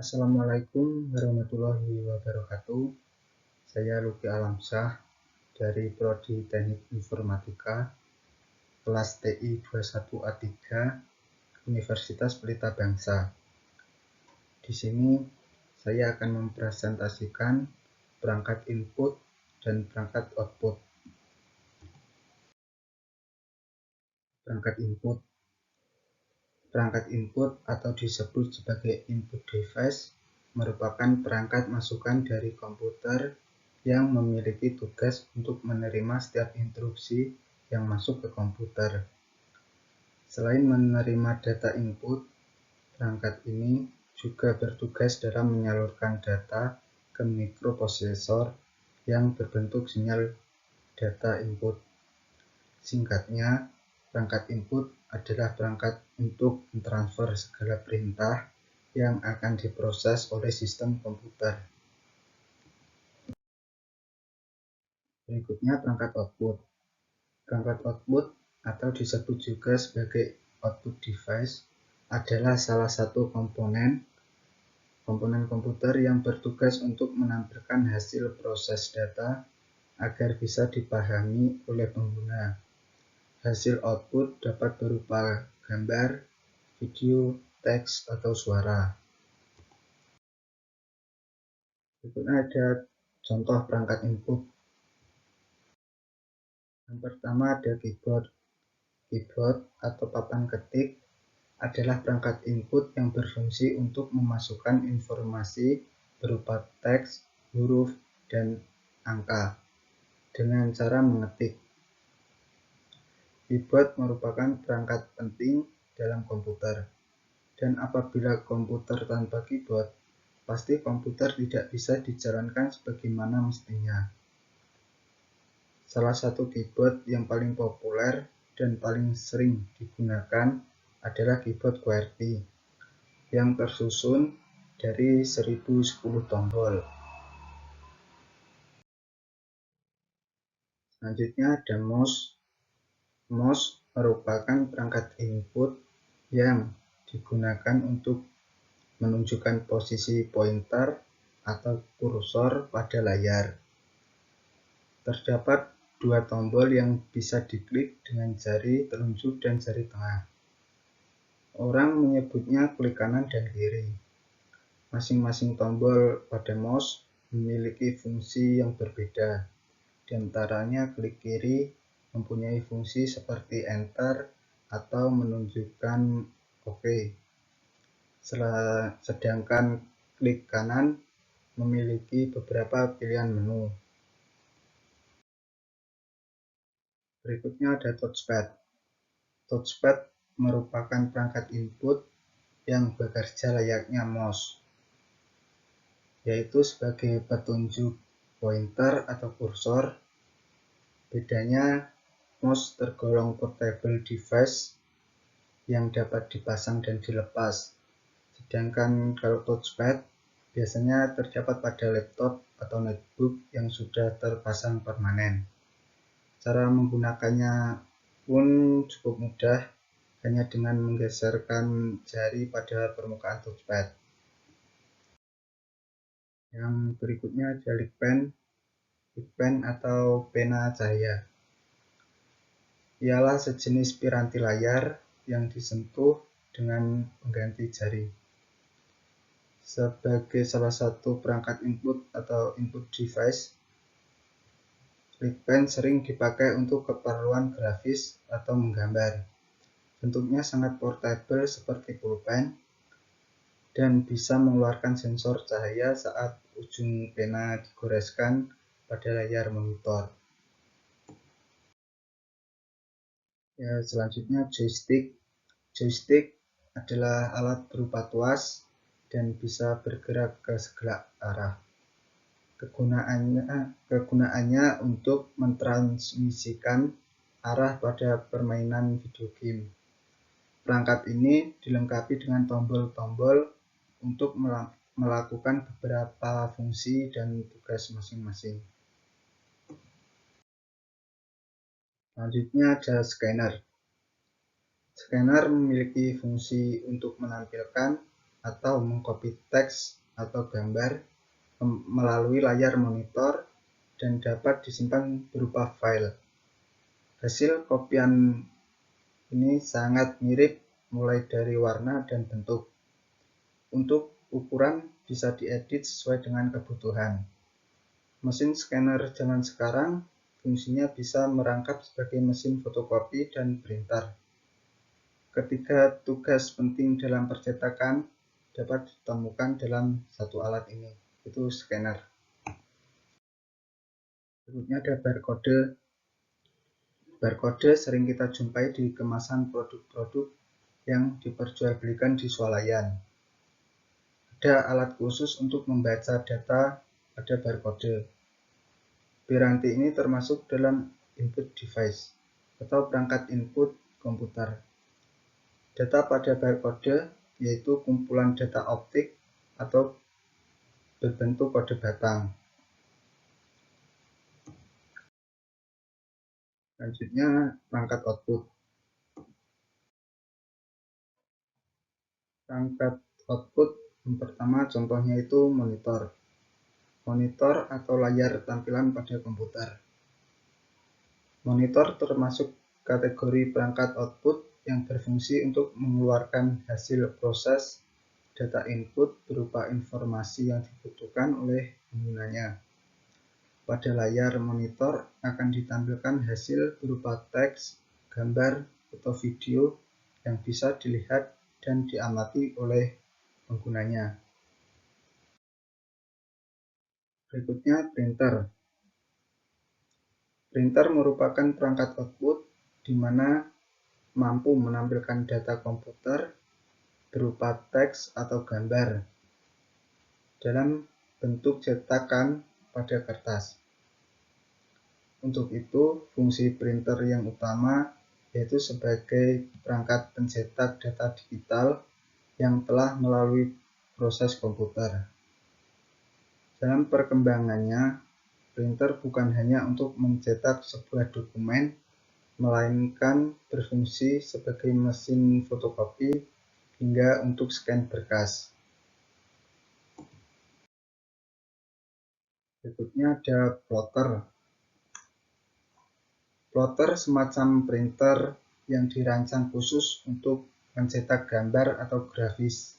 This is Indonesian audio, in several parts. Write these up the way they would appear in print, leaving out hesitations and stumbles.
Assalamualaikum warahmatullahi wabarakatuh. Saya Luki Alamsyah dari Prodi Teknik Informatika, kelas TI 21A3, Universitas Pelita Bangsa. Di sini saya akan mempresentasikan perangkat input dan perangkat output. Perangkat input atau disebut sebagai input device merupakan perangkat masukan dari komputer yang memiliki tugas untuk menerima setiap instruksi yang masuk ke komputer. Selain menerima data input, perangkat ini juga bertugas dalam menyalurkan data ke mikroprosesor yang berbentuk sinyal data input. Singkatnya, perangkat input adalah perangkat untuk mentransfer segala perintah yang akan diproses oleh sistem komputer. Berikutnya perangkat output. Perangkat output atau disebut juga sebagai output device adalah salah satu komponen komputer yang bertugas untuk menampilkan hasil proses data agar bisa dipahami oleh pengguna. Hasil output dapat berupa gambar, video, teks, atau suara. Berikutnya ada contoh perangkat input. Yang pertama ada keyboard. Keyboard atau papan ketik adalah perangkat input yang berfungsi untuk memasukkan informasi berupa teks, huruf, dan angka dengan cara mengetik. Keyboard merupakan perangkat penting dalam komputer, dan apabila komputer tanpa keyboard, pasti komputer tidak bisa dijalankan sebagaimana mestinya. Salah satu keyboard yang paling populer dan paling sering digunakan adalah keyboard QWERTY yang tersusun dari 1010 tombol. Selanjutnya ada mouse. Mouse merupakan perangkat input yang digunakan untuk menunjukkan posisi pointer atau kursor pada layar. Terdapat dua tombol yang bisa diklik dengan jari telunjuk dan jari tengah. Orang menyebutnya klik kanan dan kiri. Masing-masing tombol pada mouse memiliki fungsi yang berbeda. Di antaranya klik kiri mempunyai fungsi seperti enter atau menunjukkan OK. Sedangkan klik kanan memiliki beberapa pilihan menu. Berikutnya ada touchpad. Touchpad merupakan perangkat input yang bekerja layaknya mouse, yaitu sebagai petunjuk pointer atau kursor. Bedanya, mouse tergolong portable device yang dapat dipasang dan dilepas, sedangkan kalau touchpad biasanya terdapat pada laptop atau notebook yang sudah terpasang permanen. Cara menggunakannya pun cukup mudah, hanya dengan menggeserkan jari pada permukaan touchpad. Yang berikutnya ada Lick pen atau pena cahaya. Ialah sejenis piranti layar yang disentuh dengan pengganti jari. Sebagai salah satu perangkat input atau input device, Lick pen sering dipakai untuk keperluan grafis atau menggambar. Bentuknya sangat portable seperti pulpen dan bisa mengeluarkan sensor cahaya saat ujung pena digoreskan pada layar monitor. Selanjutnya joystick. Joystick adalah alat berupa tuas dan bisa bergerak ke segala arah. Kegunaannya untuk mentransmisikan arah pada permainan video game. Perangkat ini dilengkapi dengan tombol-tombol untuk melakukan beberapa fungsi dan tugas masing-masing. Selanjutnya ada scanner. Scanner memiliki fungsi untuk menampilkan atau mengcopy teks atau gambar melalui layar monitor dan dapat disimpan berupa file. Hasil kopian ini sangat mirip mulai dari warna dan bentuk. Untuk ukuran bisa diedit sesuai dengan kebutuhan. Mesin scanner zaman sekarang fungsinya bisa merangkap sebagai mesin fotokopi dan printer. Ketiga tugas penting dalam percetakan dapat ditemukan dalam satu alat ini, itu scanner. Berikutnya ada barcode. Barcode sering kita jumpai di kemasan produk-produk yang diperjualbelikan di swalayan. Ada alat khusus untuk membaca data pada barcode. Piranti ini termasuk dalam input device atau perangkat input komputer. Data pada barcode yaitu kumpulan data optik atau berbentuk kode batang. Selanjutnya perangkat output. Perangkat output yang pertama contohnya itu monitor. Monitor atau layar tampilan pada komputer. Monitor termasuk kategori perangkat output yang berfungsi untuk mengeluarkan hasil proses data input berupa informasi yang dibutuhkan oleh penggunanya. Pada layar monitor akan ditampilkan hasil berupa teks, gambar, atau video yang bisa dilihat dan diamati oleh penggunanya. Berikutnya printer. Printer merupakan perangkat output di mana mampu menampilkan data komputer berupa teks atau gambar dalam bentuk cetakan pada kertas. Untuk itu, fungsi printer yang utama yaitu sebagai perangkat pencetak data digital yang telah melalui proses komputer. Dalam perkembangannya, printer bukan hanya untuk mencetak sebuah dokumen, melainkan berfungsi sebagai mesin fotokopi hingga untuk scan berkas. Berikutnya ada plotter. Plotter semacam printer yang dirancang khusus untuk mencetak gambar atau grafis.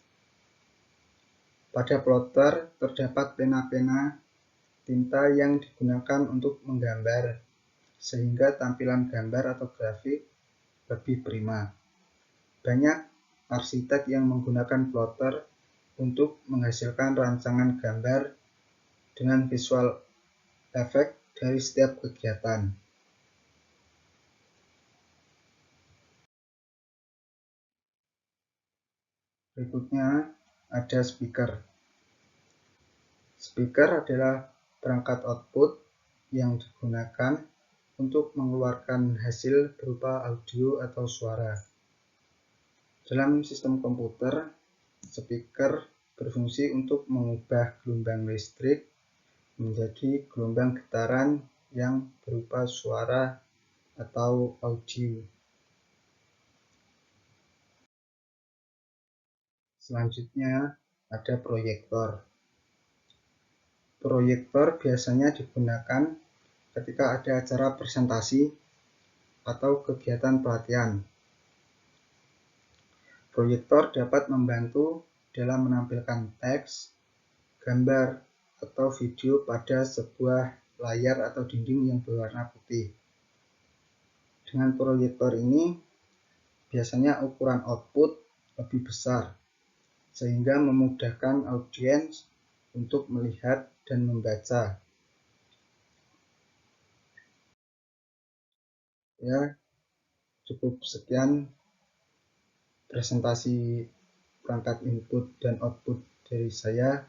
Pada plotter terdapat pena-pena tinta yang digunakan untuk menggambar, sehingga tampilan gambar atau grafik lebih prima. Banyak arsitek yang menggunakan plotter untuk menghasilkan rancangan gambar dengan visual efek dari setiap kegiatan. Berikutnya ada speaker. Speaker adalah perangkat output yang digunakan untuk mengeluarkan hasil berupa audio atau suara. Dalam sistem komputer, speaker berfungsi untuk mengubah gelombang listrik menjadi gelombang getaran yang berupa suara atau audio. Selanjutnya ada proyektor. Proyektor biasanya digunakan ketika ada acara presentasi atau kegiatan pelatihan. Proyektor dapat membantu dalam menampilkan teks, gambar, atau video pada sebuah layar atau dinding yang berwarna putih. Dengan proyektor ini, biasanya ukuran output lebih besar, sehingga memudahkan audiens untuk melihat dan membaca. Ya, cukup sekian presentasi perangkat input dan output dari saya.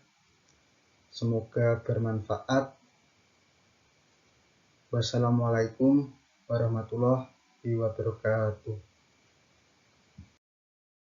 Semoga bermanfaat. Wassalamualaikum warahmatullahi wabarakatuh.